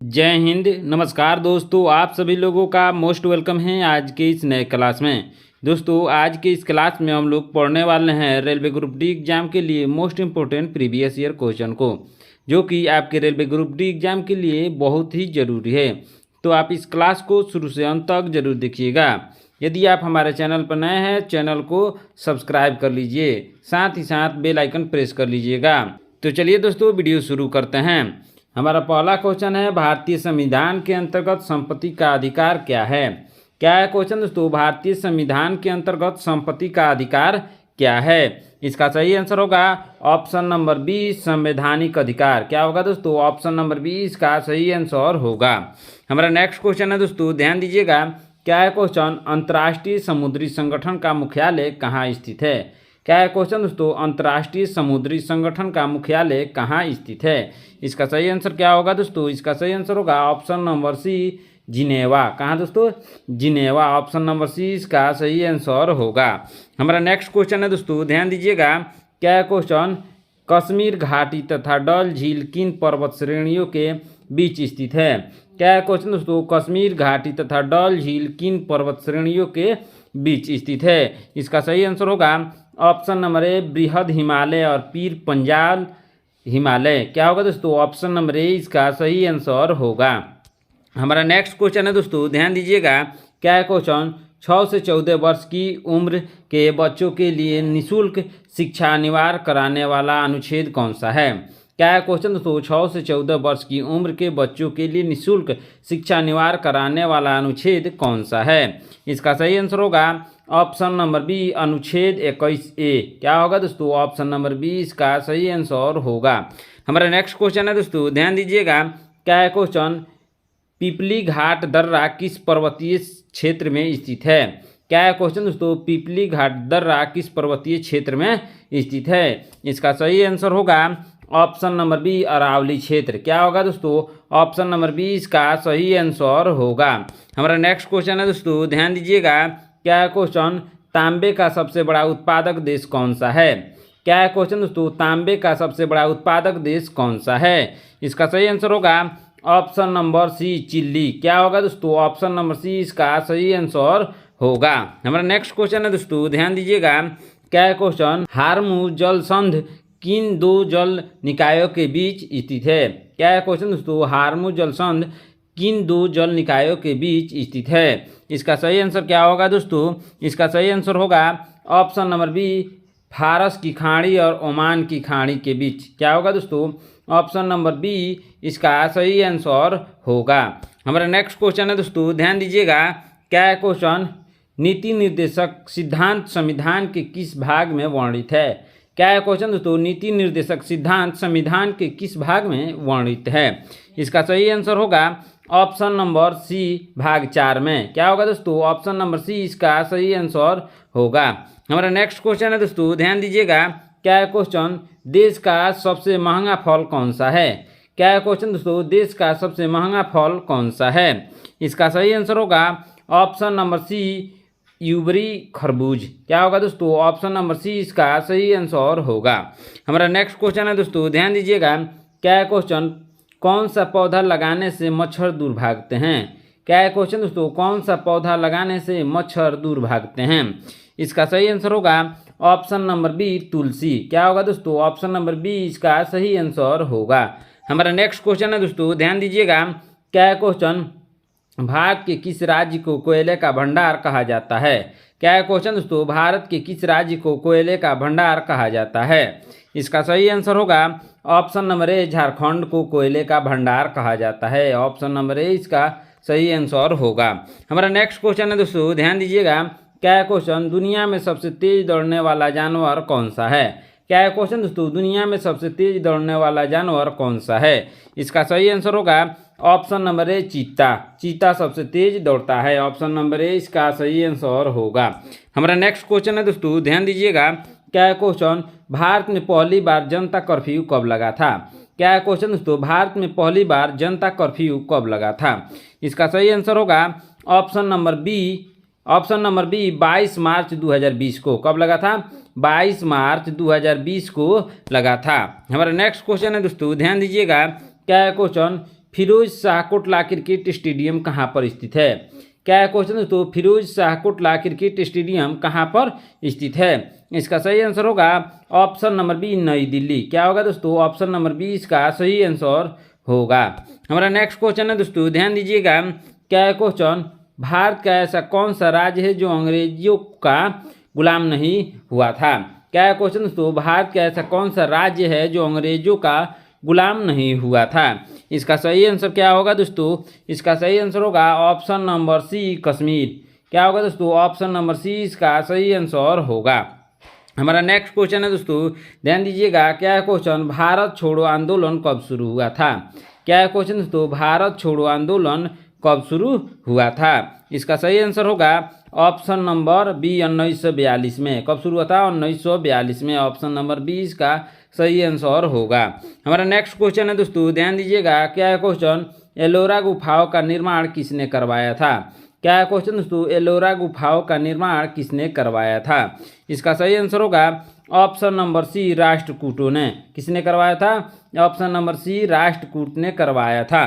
जय हिंद। नमस्कार दोस्तों, आप सभी लोगों का मोस्ट वेलकम है आज के इस नए क्लास में। दोस्तों, आज के इस क्लास में हम लोग पढ़ने वाले हैं रेलवे ग्रुप डी एग्जाम के लिए most important previous year question को, जो कि आपके रेलवे ग्रुप डी एग्जाम के लिए बहुत ही ज़रूरी है। तो आप इस क्लास को शुरू से अंत तक जरूर देखिएगा। यदि आप हमारे चैनल पर नए हैं, चैनल को सब्सक्राइब कर लीजिए, साथ ही साथ बेल आइकन प्रेस कर लीजिएगा। तो चलिए दोस्तों, वीडियो शुरू करते हैं। हमारा पहला क्वेश्चन है, भारतीय संविधान के अंतर्गत संपत्ति का अधिकार क्या है। क्या है क्वेश्चन दोस्तों? भारतीय संविधान के अंतर्गत संपत्ति का अधिकार क्या है। इसका सही आंसर होगा ऑप्शन नंबर बी, संवैधानिक अधिकार। क्या होगा दोस्तों? ऑप्शन नंबर बी इसका सही आंसर होगा। हमारा नेक्स्ट क्वेश्चन है दोस्तों, ध्यान दीजिएगा। क्या है क्वेश्चन? अंतर्राष्ट्रीय समुद्री संगठन का मुख्यालय कहाँ स्थित है। क्या है क्वेश्चन दोस्तों? अंतर्राष्ट्रीय समुद्री संगठन का मुख्यालय कहाँ स्थित है। इसका सही आंसर क्या होगा दोस्तों? इसका सही आंसर होगा ऑप्शन नंबर सी, जिनेवा। कहाँ दोस्तों? जिनेवा। ऑप्शन नंबर सी इसका सही आंसर होगा। हमारा नेक्स्ट क्वेश्चन है दोस्तों, ध्यान दीजिएगा। क्या है क्वेश्चन? कश्मीर घाटी तथा डल झील किन पर्वत श्रेणियों के बीच स्थित है। क्या है क्वेश्चन दोस्तों? कश्मीर घाटी तथा डल झील किन पर्वत श्रेणियों के बीच स्थित है। इसका सही आंसर होगा ऑप्शन नंबर ए, बृहद हिमालय और पीर पंजाल हिमालय। क्या होगा दोस्तों? ऑप्शन नंबर ए इसका सही आंसर होगा। हमारा नेक्स्ट क्वेश्चन है दोस्तों, ध्यान दीजिएगा। क्या है क्वेश्चन? 6 से 14 वर्ष की उम्र के बच्चों के लिए निःशुल्क शिक्षा अनिवार्य कराने वाला अनुच्छेद कौन सा है। क्या है क्वेश्चन दोस्तों? 6 से 14 वर्ष की उम्र के बच्चों के लिए निःशुल्क शिक्षा अनिवार्य कराने वाला अनुच्छेद कौन सा है। इसका सही आंसर होगा ऑप्शन नंबर बी, अनुच्छेद 21A। क्या होगा दोस्तों? ऑप्शन नंबर बी इसका सही आंसर होगा। हमारा नेक्स्ट क्वेश्चन है दोस्तों, ध्यान दीजिएगा। क्या है क्वेश्चन? पिपली घाट दर्रा किस पर्वतीय क्षेत्र में स्थित है। क्या है क्वेश्चन दोस्तों? पिपली घाट दर्रा किस पर्वतीय क्षेत्र में स्थित है। इसका सही आंसर होगा ऑप्शन नंबर बी, अरावली क्षेत्र। क्या होगा दोस्तों? ऑप्शन नंबर बी इसका सही आंसर होगा। हमारा नेक्स्ट क्वेश्चन है दोस्तों, ध्यान दीजिएगा। क्या है क्वेश्चन? तांबे का सबसे बड़ा उत्पादक देश कौन सा है। क्या है क्वेश्चन दोस्तों? तांबे का सबसे बड़ा उत्पादक देश कौन सा है। इसका सही आंसर होगा ऑप्शन नंबर सी, चिली। क्या होगा दोस्तों? ऑप्शन नंबर सी इसका सही आंसर होगा। हमारा नेक्स्ट क्वेश्चन है दोस्तों, ध्यान दीजिएगा। क्या है क्वेश्चन? हार्मू जल संध किन दो जल निकायों के बीच स्थित है। क्या है क्वेश्चन दोस्तों? हार्मू जल संध किन दो जल निकायों के बीच स्थित है। इसका सही आंसर क्या होगा दोस्तों? इसका सही आंसर होगा ऑप्शन नंबर बी, फारस की खाड़ी और ओमान की खाड़ी के बीच। क्या होगा दोस्तों? ऑप्शन नंबर बी इसका सही आंसर होगा। हमारा नेक्स्ट क्वेश्चन है दोस्तों, ध्यान दीजिएगा। क्या है क्वेश्चन? नीति निर्देशक सिद्धांत संविधान के किस भाग में वर्णित है। क्या है क्वेश्चन दोस्तों? नीति निर्देशक सिद्धांत संविधान के किस भाग में वर्णित है। इसका सही आंसर होगा ऑप्शन नंबर सी, भाग 4 में। क्या होगा दोस्तों? ऑप्शन नंबर सी इसका सही आंसर होगा। हमारा नेक्स्ट क्वेश्चन है दोस्तों, ध्यान दीजिएगा। क्या है क्वेश्चन? देश का सबसे महंगा फल कौन सा है। क्या है क्वेश्चन दोस्तों? देश का सबसे महंगा फल कौन सा है। इसका सही आंसर होगा ऑप्शन नंबर सी, यूबरी खरबूज। क्या होगा दोस्तों? ऑप्शन नंबर सी इसका सही आंसर होगा। हमारा नेक्स्ट क्वेश्चन है दोस्तों, ध्यान दीजिएगा। क्या है क्वेश्चन? कौन सा पौधा लगाने से मच्छर दूर भागते हैं। क्या है क्वेश्चन दोस्तों? कौन सा पौधा लगाने से मच्छर दूर भागते हैं। इसका सही आंसर होगा ऑप्शन नंबर बी, तुलसी। क्या होगा दोस्तों? ऑप्शन नंबर बी इसका सही आंसर होगा। हमारा नेक्स्ट क्वेश्चन है दोस्तों, ध्यान दीजिएगा। क्या है क्वेश्चन? भारत के किस राज्य को कोयले का भंडार कहा जाता है। क्या है क्वेश्चन दोस्तों? भारत के किस राज्य को कोयले का भंडार कहा जाता है। इसका सही आंसर होगा ऑप्शन नंबर ए, झारखंड को कोयले का भंडार कहा जाता है। ऑप्शन नंबर ए इसका सही आंसर होगा। हमारा नेक्स्ट क्वेश्चन है दोस्तों, ध्यान दीजिएगा। क्या है क्वेश्चन? दुनिया में सबसे तेज दौड़ने वाला जानवर कौन सा है। क्या है क्वेश्चन दोस्तों? दुनिया में सबसे तेज दौड़ने वाला जानवर कौन सा है। इसका सही आंसर होगा ऑप्शन नंबर ए, चीता। चीता सबसे तेज दौड़ता है। ऑप्शन नंबर ए इसका सही आंसर होगा। हमारा नेक्स्ट क्वेश्चन है दोस्तों, ध्यान दीजिएगा। क्या है क्वेश्चन? भारत में पहली बार जनता कर्फ्यू कब लगा था। क्या है क्वेश्चन दोस्तों? भारत में पहली बार जनता कर्फ्यू कब लगा था। इसका सही आंसर होगा ऑप्शन नंबर बी, 22 मार्च 2020 को। कब लगा था? 22 मार्च 2020 को लगा था। हमारा नेक्स्ट क्वेश्चन है दोस्तों, ध्यान दीजिएगा। क्या है question? Firoz Shah Kotla cricket stadium कहाँ पर स्थित है? क्या है क्वेश्चन दोस्तों, फिरोज शाह कोटला क्रिकेट स्टेडियम कहाँ पर स्थित है? इसका सही आंसर होगा ऑप्शन नंबर बी, नई दिल्ली। क्या होगा दोस्तों? ऑप्शन नंबर बी इसका सही आंसर होगा। हमारा नेक्स्ट क्वेश्चन है दोस्तों, ध्यान दीजिएगा। क्या है क्वेश्चन, भारत का ऐसा कौन सा राज्य है जो अंग्रेजों का गुलाम नहीं हुआ था? क्या है क्वेश्चन दोस्तों, भारत का ऐसा कौन सा राज्य है जो अंग्रेजों का गुलाम नहीं हुआ था? इसका सही आंसर क्या होगा दोस्तों? इसका सही आंसर होगा ऑप्शन नंबर सी, कश्मीर। क्या होगा दोस्तों? ऑप्शन नंबर सी इसका सही आंसर होगा। हमारा नेक्स्ट क्वेश्चन है दोस्तों, ध्यान दीजिएगा। क्या है क्वेश्चन, भारत छोड़ो आंदोलन कब शुरू हुआ था? क्या है क्वेश्चन दोस्तों, भारत छोड़ो आंदोलन कब शुरू हुआ था? इसका सही आंसर होगा ऑप्शन नंबर बी, 1942 में। कब शुरू हुआ था? 1942 में। ऑप्शन नंबर बी इसका सही आंसर होगा। हमारा नेक्स्ट क्वेश्चन है दोस्तों, ध्यान दीजिएगा। क्या है क्वेश्चन, एलोरा गुफाओं का निर्माण किसने करवाया था? क्या है क्वेश्चन दोस्तों, एलोरा गुफाओं का निर्माण किसने करवाया था? इसका सही आंसर होगा ऑप्शन नंबर सी, राष्ट्रकूटों ने। किसने करवाया था? ऑप्शन नंबर सी, राष्ट्रकूट ने करवाया था।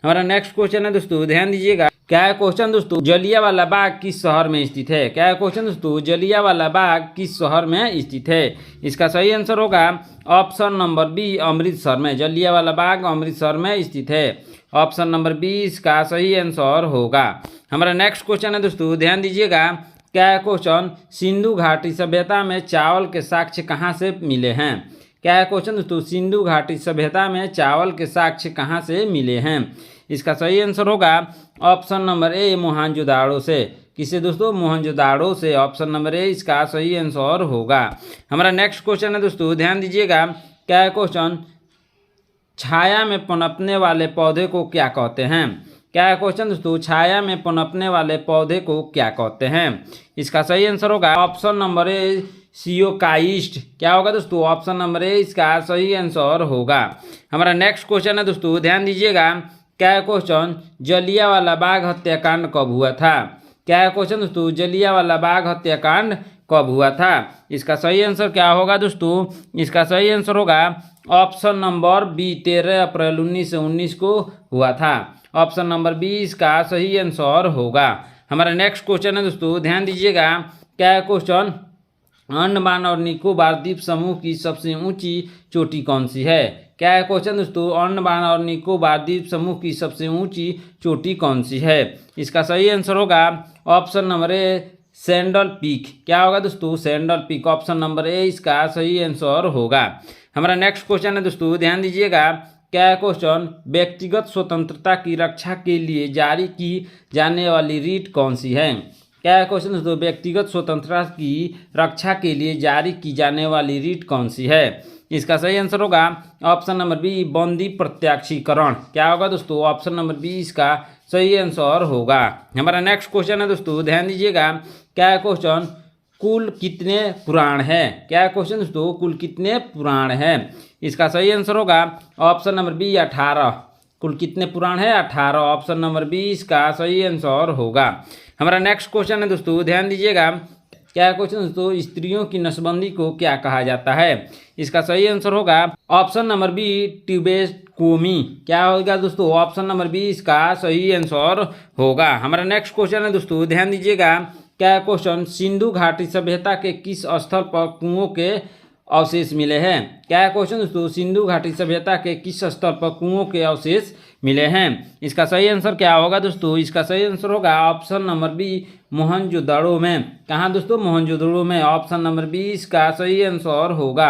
हमारा नेक्स्ट क्वेश्चन है दोस्तों, ध्यान दीजिएगा। क्या है क्वेश्चन दोस्तों, जलियांवाला बाग किस शहर में स्थित है? क्या है क्वेश्चन दोस्तों, जलियांवाला बाग किस शहर में स्थित है? इसका सही आंसर होगा ऑप्शन नंबर बी, अमृतसर में। जलियांवाला बाग अमृतसर में स्थित है। ऑप्शन नंबर बी इसका सही आंसर होगा। हमारा नेक्स्ट क्वेश्चन है दोस्तों, ध्यान दीजिएगा। क्या है क्वेश्चन, सिंधु घाटी सभ्यता में चावल के साक्ष्य कहाँ से मिले हैं? क्या है क्वेश्चन दोस्तों, सिंधु घाटी सभ्यता में चावल के साक्ष्य कहाँ से मिले हैं? इसका सही आंसर होगा ऑप्शन नंबर ए, मोहनजोदाड़ो से। किससे दोस्तों? मोहनजोदाड़ो से। ऑप्शन नंबर ए इसका सही आंसर होगा। हमारा नेक्स्ट क्वेश्चन है दोस्तों, ध्यान दीजिएगा। क्या है क्वेश्चन, छाया में पनपने वाले पौधे को क्या कहते हैं? क्या है क्वेश्चन दोस्तों, छाया में पनपने वाले पौधे को क्या कहते हैं? इसका सही आंसर होगा ऑप्शन नंबर ए, सियोकाइस्ट। क्या होगा दोस्तों? ऑप्शन नंबर ए इसका सही आंसर होगा। हमारा नेक्स्ट क्वेश्चन है दोस्तों, ध्यान दीजिएगा। क्या है क्वेश्चन, जलियांवाला बाग हत्याकांड कब हुआ था? क्या है क्वेश्चन दोस्तों, जलियांवाला बाग हत्याकांड कब हुआ था? इसका सही आंसर क्या होगा दोस्तों? इसका सही आंसर होगा ऑप्शन नंबर बी, 13 अप्रैल 1919 को हुआ था। ऑप्शन नंबर बी इसका सही आंसर होगा। हमारा नेक्स्ट क्वेश्चन है दोस्तों, ध्यान दीजिएगा। क्या है क्वेश्चन, अंडमान और निकोबार द्वीप समूह की सबसे ऊंची चोटी कौन सी है? क्या है क्वेश्चन दोस्तों, अंडमान और निकोबार द्वीप समूह की सबसे ऊंची चोटी कौन सी है? इसका सही आंसर होगा option number A, sandal peak. क्या होगा दोस्तों? Sandal peak. Option number A इसका सही आंसर होगा। हमारा नेक्स्ट क्वेश्चन है दोस्तों, ध्यान दीजिएगा। क्या है क्वेश्चन, व्यक्तिगत स्वतंत्रता की रक्षा के लिए जारी की जाने वाली रीट कौन सी है? क्या है क्वेश्चन दोस्तों, व्यक्तिगत स्वतंत्रता की रक्षा के लिए जारी की जाने वाली रीट कौन सी है? इसका सही आंसर होगा ऑप्शन नंबर बी, बंदी प्रत्याक्षीकरण। क्या होगा दोस्तों? ऑप्शन नंबर बी इसका सही आंसर होगा। हमारा नेक्स्ट क्वेश्चन है दोस्तों, ध्यान दीजिएगा। क्या है क्वेश्चन, कुल कितने पुराण है? क्या है क्वेश्चन दोस्तों, कुल कितने पुराण है? इसका सही आंसर होगा ऑप्शन नंबर बी, 18। कुल कितने पुराण है? 18। ऑप्शन नंबर बी इसका सही आंसर होगा। हमारा नेक्स्ट क्वेश्चन है दोस्तों, ध्यान दीजिएगा। क्या है क्वेश्चन दोस्तों, स्त्रियों की नसबंदी को क्या कहा जाता है? इसका सही आंसर होगा ऑप्शन नंबर बी, ट्यूबेक्टोमी। क्या होगा दोस्तों? ऑप्शन नंबर बी इसका सही आंसर होगा। हमारा नेक्स्ट क्वेश्चन है दोस्तों, ध्यान दीजिएगा। क्या है क्वेश्चन, सिंधु घाटी सभ्यता के किस स्थल पर कुओं के अवशेष मिले हैं? क्या है क्वेश्चन दोस्तों, सिंधु घाटी सभ्यता के किस स्थल पर कुओं के अवशेष मिले हैं? इसका सही आंसर क्या होगा दोस्तों? इसका सही आंसर होगा ऑप्शन नंबर बी, मोहनजोदड़ो में। कहाँ दोस्तों? मोहनजोदड़ो में। ऑप्शन नंबर बी इसका सही आंसर होगा।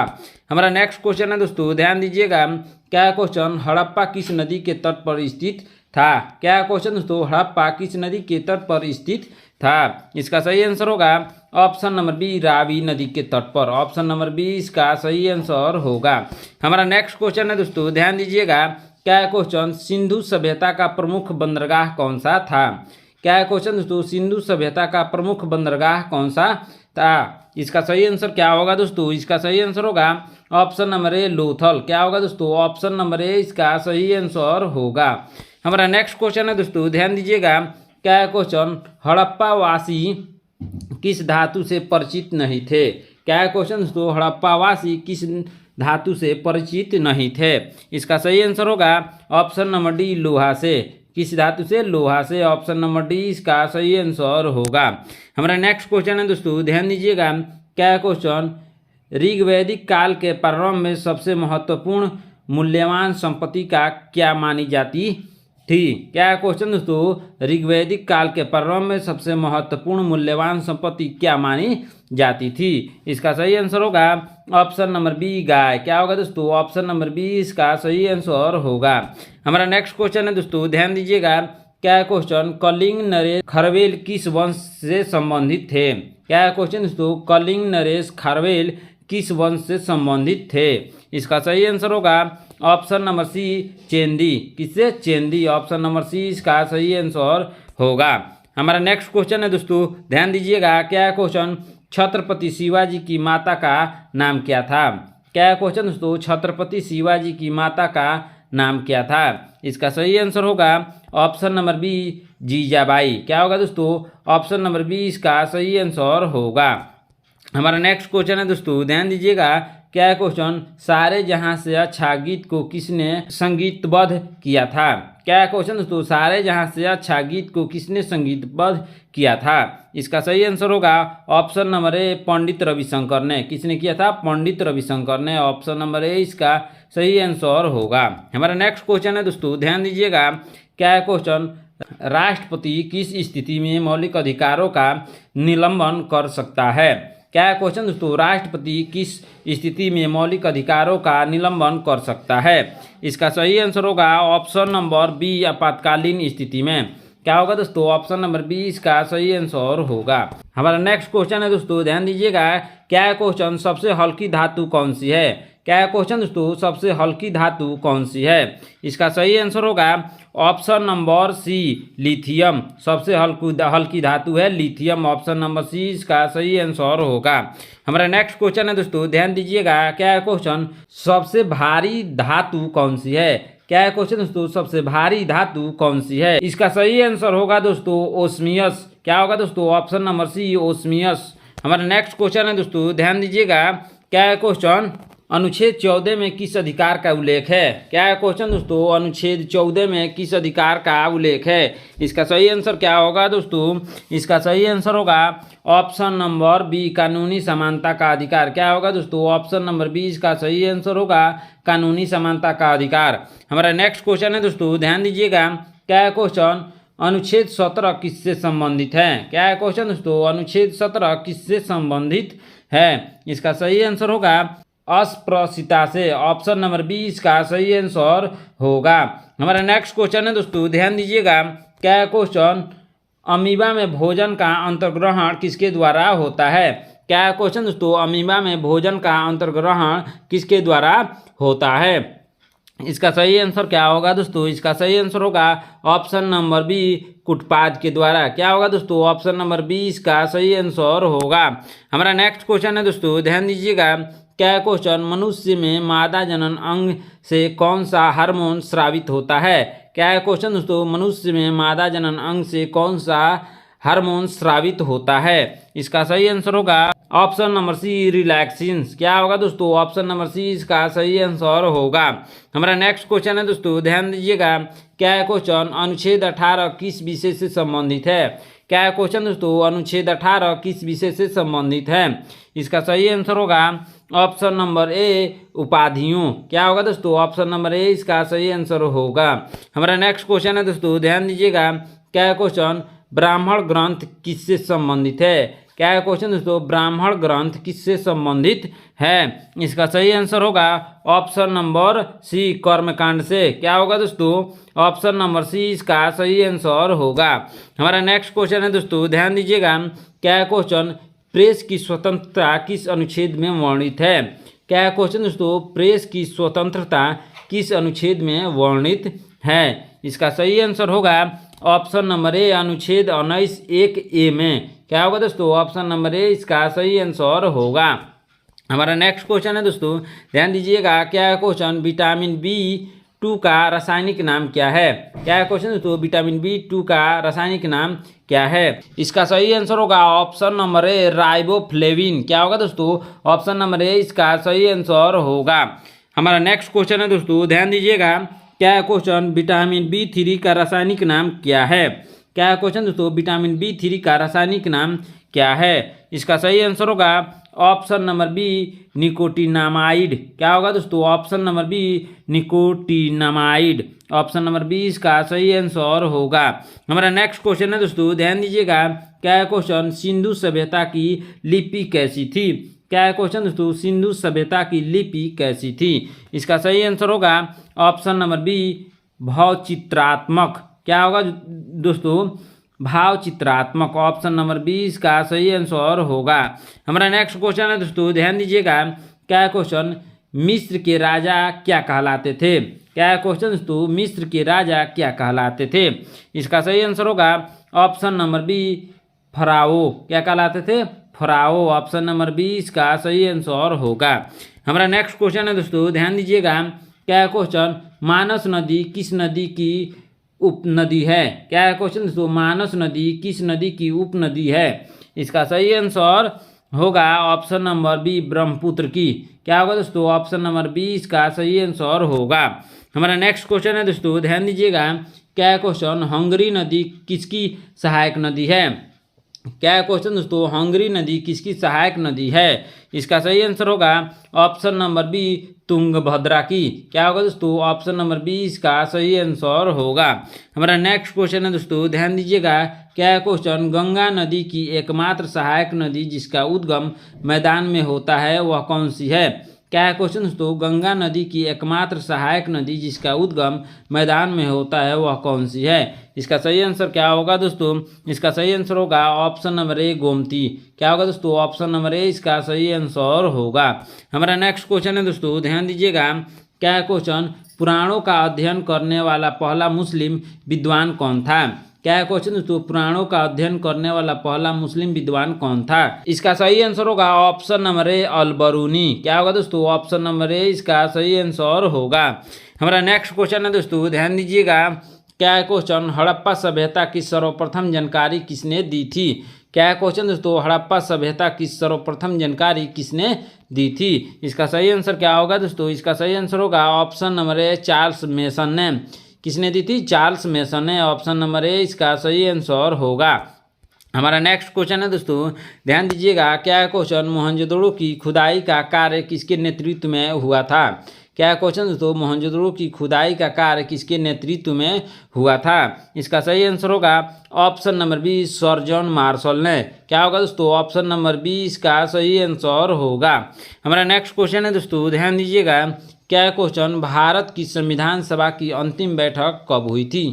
हमारा नेक्स्ट क्वेश्चन है दोस्तों, ध्यान दीजिएगा। क्या है क्वेश्चन, हड़प्पा किस नदी के तट पर स्थित था? क्या है क्वेश्चन दोस्तों, हड़प्पा किस नदी के तट पर स्थित था? इसका सही आंसर होगा ऑप्शन नंबर बी, रावी नदी के तट पर। ऑप्शन नंबर बी इसका सही आंसर होगा। हमारा नेक्स्ट क्वेश्चन है दोस्तों, ध्यान दीजिएगा। क्या है क्वेश्चन, सिंधु सभ्यता का प्रमुख बंदरगाह कौन सा था? क्या है क्वेश्चन दोस्तों, सिंधु सभ्यता का प्रमुख बंदरगाह कौन सा था? इसका सही आंसर क्या होगा दोस्तों? इसका सही आंसर होगा ऑप्शन नंबर ए, लोथल। क्या होगा दोस्तों? ऑप्शन नंबर ए इसका सही आंसर होगा। हमारा नेक्स्ट क्वेश्चन है दोस्तों, ध्यान दीजिएगा। क्या है क्वेश्चन, हड़प्पावासी किस धातु से परिचित नहीं थे? क्या है क्वेश्चन दोस्तों, हड़प्पावासी किस धातु से परिचित नहीं थे। इसका सही आंसर होगा ऑप्शन नंबर डी, लोहा से। किस धातु से? लोहा से। ऑप्शन नंबर डी इसका सही आंसर होगा। हमारा नेक्स्ट क्वेश्चन है दोस्तों, ध्यान दीजिएगा। क्या क्वेश्चन? ऋग्वैदिक काल के प्रारंभ में सबसे महत्वपूर्ण मूल्यवान संपत्ति का क्या मानी जाती थी? क्या क्वेश्चन दोस्तों? ऋग्वैदिक काल के प्रारंभ में सबसे महत्वपूर्ण मूल्यवान संपत्ति क्या मानी जाती थी? इसका सही आंसर होगा ऑप्शन नंबर बी, गाय। क्या होगा दोस्तों? ऑप्शन नंबर बी इसका सही आंसर होगा। हमारा नेक्स्ट क्वेश्चन है दोस्तों, ध्यान दीजिएगा। क्या क्वेश्चन? कलिंग नरेश खारवेल किस वंश से संबंधित थे? क्या क्वेश्चन दोस्तों? कलिंग नरेश खारवेल किस वंश से संबंधित थे? इसका सही आंसर होगा ऑप्शन नंबर सी, चेंदी। किससे? चेंदी। ऑप्शन नंबर सी इसका सही आंसर होगा। हमारा नेक्स्ट क्वेश्चन है दोस्तों, ध्यान दीजिएगा। क्या क्वेश्चन? छत्रपति शिवाजी की माता का नाम क्या था? क्या क्वेश्चन दोस्तों? छत्रपति शिवाजी की माता का नाम क्या था? इसका सही आंसर होगा ऑप्शन नंबर बी, जीजाबाई। क्या होगा दोस्तों? ऑप्शन नंबर बी इसका सही आंसर होगा। हमारा नेक्स्ट क्वेश्चन है दोस्तों, ध्यान दीजिएगा। क्या क्वेश्चन? सारे जहां से अच्छा गीत को किसने संगीतबद्ध किया था? क्या क्वेश्चन दोस्तों? सारे जहां से अच्छा गीत को किसने संगीतबद्ध किया था? इसका सही आंसर होगा option number A, Pandit Ravishankar ने। किसने किया था? पंडित रविशंकर ने। ऑप्शन नंबर ए इसका सही आंसर होगा। हमारा नेक्स्ट क्वेश्चन है दोस्तों, ध्यान दीजिएगा। क्या क्वेश्चन? राष्ट्रपति किस स्थिति में मौलिक अधिकारों का निलंबन कर सकता है? क्या क्वेश्चन दोस्तों? राष्ट्रपति किस स्थिति में मौलिक अधिकारों का निलंबन कर सकता है? इसका सही आंसर होगा ऑप्शन नंबर बी, आपातकालीन स्थिति में। क्या होगा दोस्तों? ऑप्शन नंबर बी इसका सही आंसर होगा। हमारा नेक्स्ट क्वेश्चन है दोस्तों, ध्यान दीजिएगा। क्या क्वेश्चन? सबसे हल्की धातु कौन सी है? क्या क्वेश्चन दोस्तों? सबसे हल्की धातु कौन सी है? इसका सही आंसर होगा ऑप्शन नंबर सी, लिथियम। सबसे हल्की धातु है लिथियम। ऑप्शन नंबर सी इसका सही आंसर होगा। हमारा नेक्स्ट क्वेश्चन है दोस्तों, ध्यान दीजिएगा। क्या क्वेश्चन? सबसे भारी धातु कौन सी है? क्या क्वेश्चन दोस्तों? सबसे भारी धातु कौन सी है? इसका सही आंसर होगा दोस्तों ओस्मियस। क्या होगा दोस्तों? ऑप्शन नंबर सी, ओस्मियस। हमारा नेक्स्ट क्वेश्चन है दोस्तों, ध्यान दीजिएगा। क्या क्वेश्चन? अनुच्छेद 14 में किस अधिकार का उल्लेख है? क्या है क्वेश्चन दोस्तों? अनुच्छेद 14 में किस अधिकार का उल्लेख है? इसका सही आंसर क्या होगा दोस्तों? इसका सही आंसर होगा ऑप्शन नंबर बी, कानूनी समानता का अधिकार। क्या होगा दोस्तों? ऑप्शन नंबर बी इसका सही आंसर होगा कानूनी समानता का अधिकार। हमारा नेक्स्ट क्वेश्चन है दोस्तों, ध्यान दीजिएगा। क्या है क्वेश्चन? अनुच्छेद 17 किससे संबंधित है? क्या है क्वेश्चन दोस्तों? अनुच्छेद 17 किससे संबंधित है? इसका सही आंसर होगा अस्पृश्यता से। ऑप्शन नंबर बी इसका सही आंसर होगा। हमारा नेक्स्ट क्वेश्चन है दोस्तों, ध्यान दीजिएगा। क्या क्वेश्चन? अमीबा में भोजन का अंतर्ग्रहण किसके द्वारा होता है? क्या क्वेश्चन दोस्तों? अमीबा में भोजन का अंतर्ग्रहण किसके द्वारा होता है? इसका सही आंसर क्या होगा दोस्तों? इसका सही आंसर होगा ऑप्शन नंबर बी, कुटपाद के द्वारा। क्या होगा दोस्तों? ऑप्शन नंबर बी इसका सही आंसर होगा। हमारा नेक्स्ट क्वेश्चन है दोस्तों, ध्यान दीजिएगा। क्या क्वेश्चन? मनुष्य में मादा जनन अंग से कौन सा हार्मोन स्रावित होता है? क्या है क्वेश्चन दोस्तों? मनुष्य में मादा जनन अंग से कौन सा हार्मोन स्रावित होता है? इसका सही आंसर होगा ऑप्शन नंबर सी, रिलैक्सिन। क्या होगा दोस्तों? ऑप्शन नंबर सी इसका सही आंसर होगा। हमारा नेक्स्ट क्वेश्चन है दोस्तों, ध्यान दीजिएगा। क्या है क्वेश्चन? अनुच्छेद 18 किस विषय से संबंधित है? क्या है क्वेश्चन दोस्तों? अनुच्छेद 18 किस विषय से संबंधित है? इसका सही आंसर होगा ऑप्शन नंबर ए, उपाधियों। क्या होगा दोस्तों? ऑप्शन नंबर ए इसका सही आंसर होगा। हमारा नेक्स्ट क्वेश्चन है दोस्तों, ध्यान दीजिएगा। क्या है क्वेश्चन? ब्राह्मण ग्रंथ किससे संबंधित है? क्या है क्वेश्चन दोस्तों? ब्राह्मण ग्रंथ किससे संबंधित है? इसका सही आंसर होगा ऑप्शन नंबर सी, कर्मकांड से। क्या होगा दोस्तों? ऑप्शन नंबर सी इसका सही आंसर होगा। हमारा नेक्स्ट क्वेश्चन है दोस्तों, ध्यान दीजिएगा। क्या है क्वेश्चन? प्रेस की स्वतंत्रता किस अनुच्छेद में वर्णित है? क्या है क्वेश्चन दोस्तों? प्रेस की स्वतंत्रता किस अनुच्छेद में वर्णित है? इसका सही आंसर होगा ऑप्शन नंबर ए, अनुच्छेद 19(1)(a) में। क्या होगा दोस्तों? ऑप्शन नंबर ए इसका सही आंसर होगा। हमारा नेक्स्ट क्वेश्चन है दोस्तों, ध्यान दीजिएगा। क्या है क्वेश्चन? विटामिन B2 B2 का रासायनिक नाम क्या है? क्या है क्वेश्चन दोस्तों? विटामिन B2 का रासायनिक नाम क्या है? इसका सही आंसर होगा ऑप्शन नंबर ए, राइबोफ्लेविन। क्या होगा दोस्तों? ऑप्शन नंबर ए इसका सही आंसर होगा। हमारा नेक्स्ट क्वेश्चन है दोस्तों, ध्यान दीजिएगा। क्या है क्वेश्चन? विटामिन B3 का रासायनिक नाम क्या है? क्या है क्वेश्चन दोस्तों? विटामिन B3 का रासायनिक नाम क्या है? इसका सही आंसर होगा ऑप्शन नंबर बी, निकोटिनामाइड। क्या होगा दोस्तों? Option number B, nicotinamide. Option number B इसका सही आंसर होगा। हमारा नेक्स्ट क्वेश्चन है दोस्तों, ध्यान दीजिएगा। क्या है क्वेश्चन? सिंधु सभ्यता की लिपि कैसी थी? क्या है क्वेश्चन दोस्तों? सिंधु सभ्यता की लिपि कैसी थी? इसका सही आंसर होगा ऑप्शन नंबर बी, भावचित्रात्मक। क्या होगा दोस्तों? भावचित्रात्मक। ऑप्शन नंबर 20 का सही आंसर होगा। हमारा नेक्स्ट क्वेश्चन है दोस्तों, ध्यान दीजिएगा। क्या है क्वेश्चन? मिस्र के राजा क्या कहलाते थे? क्या है क्वेश्चन दोस्तों? मिस्र के राजा क्या कहलाते थे? इसका सही आंसर होगा ऑप्शन नंबर बी, फराओ। क्या कहलाते थे? फराओ। ऑप्शन नंबर 20 का सही आंसर होगा। हमारा नेक्स्ट क्वेश्चन है दोस्तों, ध्यान दीजिएगा। क्या है क्वेश्चन? मानस नदी किस नदी की उपनदी है? क्या है क्वेश्चन दोस्तों? मानस नदी किस नदी की उपनदी है? इसका सही आंसर होगा ऑप्शन नंबर बी, ब्रह्मपुत्र की। क्या होगा दोस्तों? ऑप्शन नंबर 20 का सही आंसर होगा। हमारा नेक्स्ट क्वेश्चन है दोस्तों, ध्यान दीजिएगा। क्या है क्वेश्चन? हंगरी नदी किसकी सहायक नदी है? क्या है क्वेश्चन दोस्तों? हंगरी नदी किसकी सहायक नदी है? इसका सही आंसर होगा ऑप्शन नंबर बी, तुंगभद्रा की। क्या होगा दोस्तों? ऑप्शन नंबर बी इसका सही आंसर होगा। हमारा नेक्स्ट क्वेश्चन है दोस्तों, ध्यान दीजिएगा। क्या है क्वेश्चन? गंगा नदी की एकमात्र सहायक नदी जिसका उद्गम मैदान में होता है वह कौन सी है? क्या है क्वेश्चन दोस्तों? गंगा नदी की एकमात्र सहायक नदी जिसका उद्गम मैदान में होता है वह कौन सी है? इसका सही आंसर क्या होगा दोस्तों? इसका सही आंसर होगा ऑप्शन नंबर ए, गोमती। क्या होगा दोस्तों? ऑप्शन नंबर ए इसका सही आंसर होगा। हमारा नेक्स्ट क्वेश्चन है दोस्तों, ध्यान दीजिएगा। क्या है क्वेश्चन? पुराणों का अध्ययन करने वाला पहला मुस्लिम विद्वान कौन था? क्या है क्वेश्चन दोस्तों? पुराणों का अध्ययन करने वाला पहला मुस्लिम विद्वान कौन था? इसका सही आंसर होगा ऑप्शन नंबर ए, अल-बरूनी। क्या होगा दोस्तों? ऑप्शन नंबर ए इसका सही आंसर होगा। हमारा नेक्स्ट क्वेश्चन है दोस्तों, ध्यान दीजिएगा। क्या है क्वेश्चन? हड़प्पा सभ्यता की सर्वप्रथम जानकारी किसने दी थी? क्या है क्वेश्चन दोस्तों? हड़प्पा सभ्यता की सर्वप्रथम जानकारी किसने दी थी? इसका सही आंसर क्या होगा दोस्तों? इसका सही आंसर होगा option number A, Charles mason ने। किसने दी थी? चार्ल्स मेसन ने। ऑप्शन नंबर ए इसका सही आंसर होगा। हमारा नेक्स्ट क्वेश्चन है दोस्तों, ध्यान दीजिएगा। क्या है क्वेश्चन? मोहनजोदड़ो की खुदाई का कार्य किसके नेतृत्व में हुआ था? क्या है क्वेश्चन दोस्तों? मोहनजोदड़ो की खुदाई का कार्य किसके नेतृत्व में हुआ था? इसका सही आंसर होगा option number B, sir John Marshall ने। क्या होगा दोस्तों? ऑप्शन नंबर बी इसका सही आंसर होगा। हमारा नेक्स्ट क्वेश्चन है दोस्तों, ध्यान दीजिएगा। क्या है क्वेश्चन? भारत की संविधान सभा की अंतिम बैठक कब हुई थी?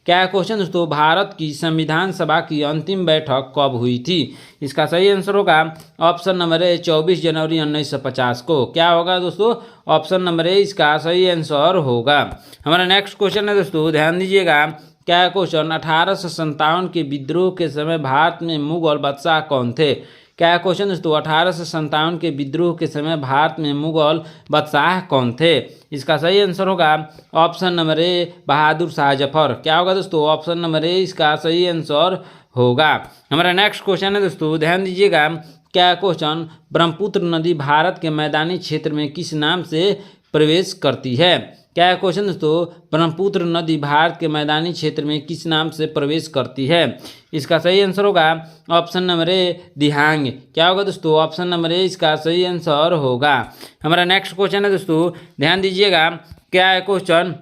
क्या है क्वेश्चन दोस्तों? भारत की संविधान सभा की अंतिम बैठक कब हुई थी? इसका सही आंसर होगा ऑप्शन नंबर ए, 24 जनवरी 1950 को। क्या होगा दोस्तों? ऑप्शन नंबर ए इसका सही आंसर होगा। हमारा नेक्स्ट क्वेश्चन है दोस्तों, ध्यान दीजिएगा। क्या है क्वेश्चन? 1857 के विद्रोह के समय भारत में मुगल बादशाह कौन थे? क्या है क्वेश्चन दोस्तों? 1857 के विद्रोह के समय भारत में मुगल बादशाह कौन थे? इसका सही आंसर होगा option number A, Bahadur Shah Zafar. क्या होगा दोस्तों? ऑप्शन नंबर ए इसका सही आंसर होगा। हमारा नेक्स्ट क्वेश्चन है दोस्तों, ध्यान दीजिएगा। क्या है क्वेश्चन? ब्रह्मपुत्र नदी भारत के मैदानी क्षेत्र में किस नाम से प्रवेश करती है? क्या है क्वेश्चन दोस्तों? ब्रह्मपुत्र नदी भारत के मैदानी क्षेत्र में किस नाम से प्रवेश करती है? इसका सही आंसर होगा ऑप्शन नंबर ए, दिहांग। क्या होगा दोस्तों? ऑप्शन नंबर ए इसका सही आंसर होगा। हमारा नेक्स्ट क्वेश्चन है दोस्तों, ध्यान दीजिएगा। क्या है क्वेश्चन?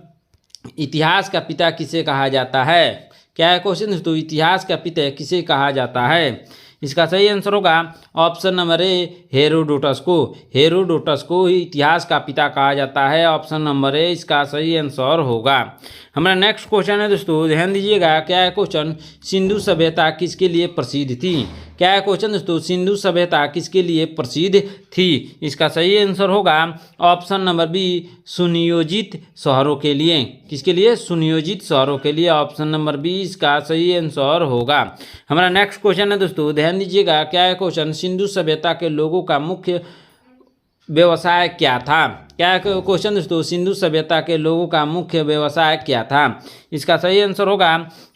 इतिहास का पिता किसे कहा जाता है? क्या है क्वेश्चन दोस्तों? इतिहास का पिता किसे कहा जाता है? इसका सही आंसर होगा ऑप्शन नंबर ए, हेरोडोटस को। हेरोडोटस को ही इतिहास का पिता कहा जाता है। ऑप्शन नंबर ए इसका सही आंसर होगा। हमारा नेक्स्ट क्वेश्चन है दोस्तों, ध्यान दीजिएगा। क्या है क्वेश्चन? सिंधु सभ्यता किसके लिए प्रसिद्ध थी? क्या है क्वेश्चन दोस्तों? सिंधु सभ्यता किसके लिए प्रसिद्ध थी? इसका सही आंसर होगा ऑप्शन नंबर बी, सुनियोजित शहरों के लिए। किसके लिए? सुनियोजित शहरों के लिए। ऑप्शन नंबर बी इसका सही आंसर होगा। हमारा नेक्स्ट क्वेश्चन है दोस्तों, ध्यान दीजिएगा। क्या है क्वेश्चन? सिंधु सभ्यता के लोगों का मुख्य व्यवसाय क्या था? क्या क्वेश्चन दोस्तों, सिंधु सभ्यता के लोगों का मुख्य व्यवसाय क्या था? इसका सही आंसर होगा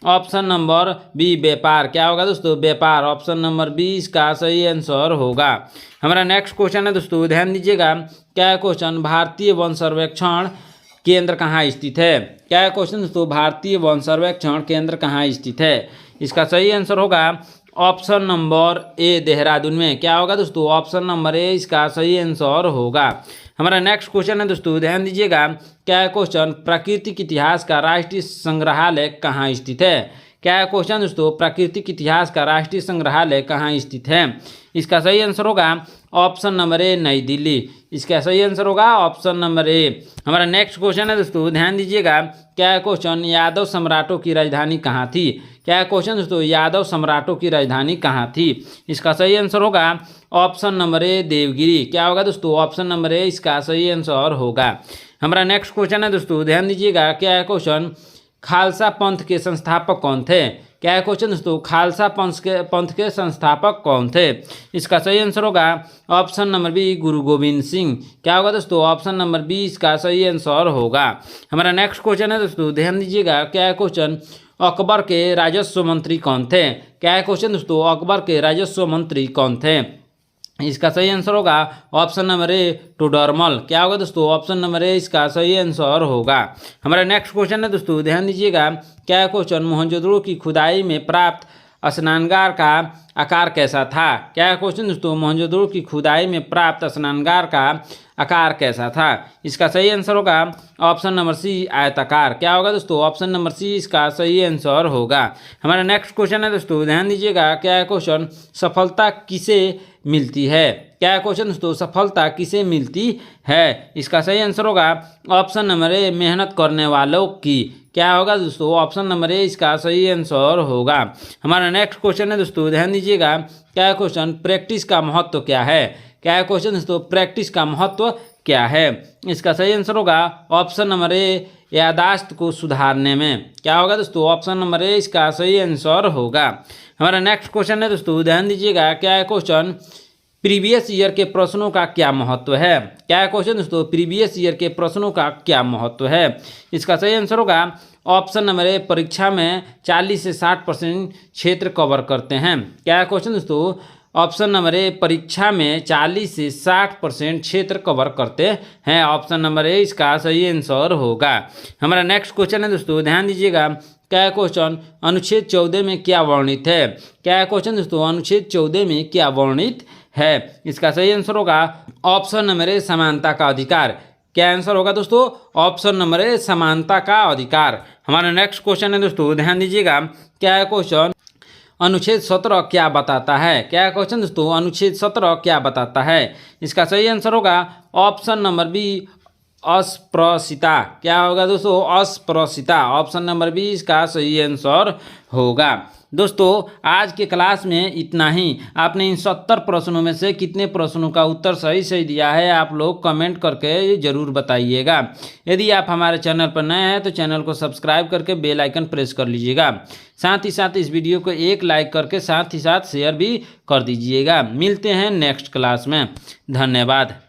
ऑप्शन नंबर बी, व्यापार। क्या होगा दोस्तों? व्यापार। ऑप्शन नंबर बी इसका सही आंसर होगा। हमारा नेक्स्ट क्वेश्चन है दोस्तों, ध्यान दीजिएगा। क्या क्वेश्चन, भारतीय वन सर्वेक्षण केंद्र कहाँ स्थित है? क्या क्वेश्चन दोस्तों, भारतीय वन सर्वेक्षण केंद्र कहाँ स्थित है? इसका सही आंसर होगा ऑप्शन नंबर ए, देहरादून में। क्या होगा दोस्तों? ऑप्शन नंबर ए इसका सही आंसर होगा। हमारा नेक्स्ट क्वेश्चन है दोस्तों, ध्यान दीजिएगा। क्या क्वेश्चन, प्राकृतिक इतिहास का राष्ट्रीय संग्रहालय कहाँ स्थित है? क्या क्वेश्चन दोस्तों, प्राकृतिक इतिहास का राष्ट्रीय संग्रहालय कहाँ स्थित है? इसका सही आंसर होगा ऑप्शन नंबर ए, नई दिल्ली। इसका सही आंसर होगा ऑप्शन नंबर ए। हमारा नेक्स्ट क्वेश्चन है दोस्तों, ध्यान दीजिएगा। क्या क्वेश्चन, यादव सम्राटों की राजधानी कहाँ थी? क्या क्वेश्चन दोस्तों, यादव सम्राटों की राजधानी कहाँ थी? इसका सही आंसर होगा ऑप्शन नंबर ए, देवगिरी। क्या होगा दोस्तों? ऑप्शन नंबर ए इसका सही आंसर होगा। हमारा नेक्स्ट क्वेश्चन है दोस्तों, ध्यान दीजिएगा। क्या क्वेश्चन, खालसा पंथ के संस्थापक कौन थे? क्या क्वेश्चन दोस्तों, खालसा पंथ के संस्थापक कौन थे? इसका सही आंसर होगा ऑप्शन नंबर बी, गुरु गोविंद सिंह। क्या होगा दोस्तों? ऑप्शन नंबर बी इसका सही आंसर होगा। हमारा नेक्स्ट क्वेश्चन है दोस्तों, ध्यान दीजिएगा। क्या क्वेश्चन, अकबर के राजस्व मंत्री कौन थे? क्या क्वेश्चन दोस्तों, अकबर के राजस्व मंत्री कौन थे? इसका सही आंसर होगा ऑप्शन नंबर ए, टोडरमल। क्या होगा दोस्तों? ऑप्शन नंबर ए इसका सही आंसर होगा। हमारा नेक्स्ट क्वेश्चन है दोस्तों, ध्यान दीजिएगा। क्या क्वेश्चन, मोहनजोदड़ो की खुदाई में प्राप्त स्नानगार का आकार कैसा था? क्या क्वेश्चन दोस्तों, मोहनजोदड़ो की खुदाई में प्राप्त स्नानगार का आकार कैसा था? इसका सही आंसर होगा ऑप्शन नंबर सी, आयताकार। क्या होगा दोस्तों? ऑप्शन नंबर सी इसका सही आंसर होगा। हमारा नेक्स्ट क्वेश्चन है दोस्तों, ध्यान दीजिएगा। क्या क्वेश्चन, सफलता किसे मिलती है? क्या क्वेश्चन दोस्तों, सफलता किसे मिलती है? इसका सही आंसर होगा ऑप्शन नंबर ए, मेहनत करने वालों की। क्या होगा दोस्तों? ऑप्शन नंबर ए इसका सही आंसर होगा। हमारा नेक्स्ट क्वेश्चन है दोस्तों, ध्यान दीजिएगा। क्या क्वेश्चन, प्रैक्टिस का महत्व क्या है? क्या क्वेश्चन दोस्तों, प्रैक्टिस का महत्व क्या है? इसका सही आंसर होगा ऑप्शन नंबर ए, यादाश्त को सुधारने में। क्या होगा दोस्तों? ऑप्शन नंबर ए इसका सही आंसर होगा। हमारा नेक्स्ट क्वेश्चन है दोस्तों, ध्यान दीजिएगा। क्या क्वेश्चन, प्रीवियस ईयर के प्रश्नों का क्या महत्व है? क्या क्वेश्चन दोस्तों, प्रीवियस ईयर के प्रश्नों का क्या महत्व है? इसका सही आंसर होगा ऑप्शन नंबर ए, परीक्षा में 40 से 60% क्षेत्र कवर करते हैं। क्या क्वेश्चन दोस्तों, ऑप्शन नंबर ए, परीक्षा में 40 से 60% क्षेत्र कवर करते हैं। ऑप्शन नंबर ए इसका सही आंसर होगा। हमारा नेक्स्ट क्वेश्चन है दोस्तों, ध्यान दीजिएगा। क्या क्वेश्चन, अनुच्छेद 14 में क्या वर्णित है? क्या क्वेश्चन दोस्तों, अनुच्छेद 14 में क्या वर्णित है? इसका सही आंसर होगा ऑप्शन नंबर ए, समानता का अधिकार। क्या आंसर होगा दोस्तों? ऑप्शन नंबर ए, समानता का अधिकार। हमारा नेक्स्ट क्वेश्चन है दोस्तों, ध्यान दीजिएगा। क्या क्वेश्चन, अनुच्छेद 17 क्या बताता है? क्या क्वेश्चन दोस्तों, अनुच्छेद 17 क्या बताता है? इसका सही आंसर होगा ऑप्शन नंबर बी, अस्पृश्यता। क्या होगा दोस्तों? अस्पृश्यता। ऑप्शन नंबर बी इसका सही आंसर होगा। दोस्तों आज के क्लास में इतना ही। आपने इन 70 प्रश्नों में से कितने प्रश्नों का उत्तर सही सही दिया है आप लोग कमेंट करके ज़रूर बताइएगा। यदि आप हमारे चैनल पर नए हैं तो चैनल को सब्सक्राइब करके बेल आइकन प्रेस कर लीजिएगा। साथ ही साथ इस वीडियो को एक लाइक करके साथ ही साथ शेयर भी कर दीजिएगा। मिलते हैं नेक्स्ट क्लास में। धन्यवाद।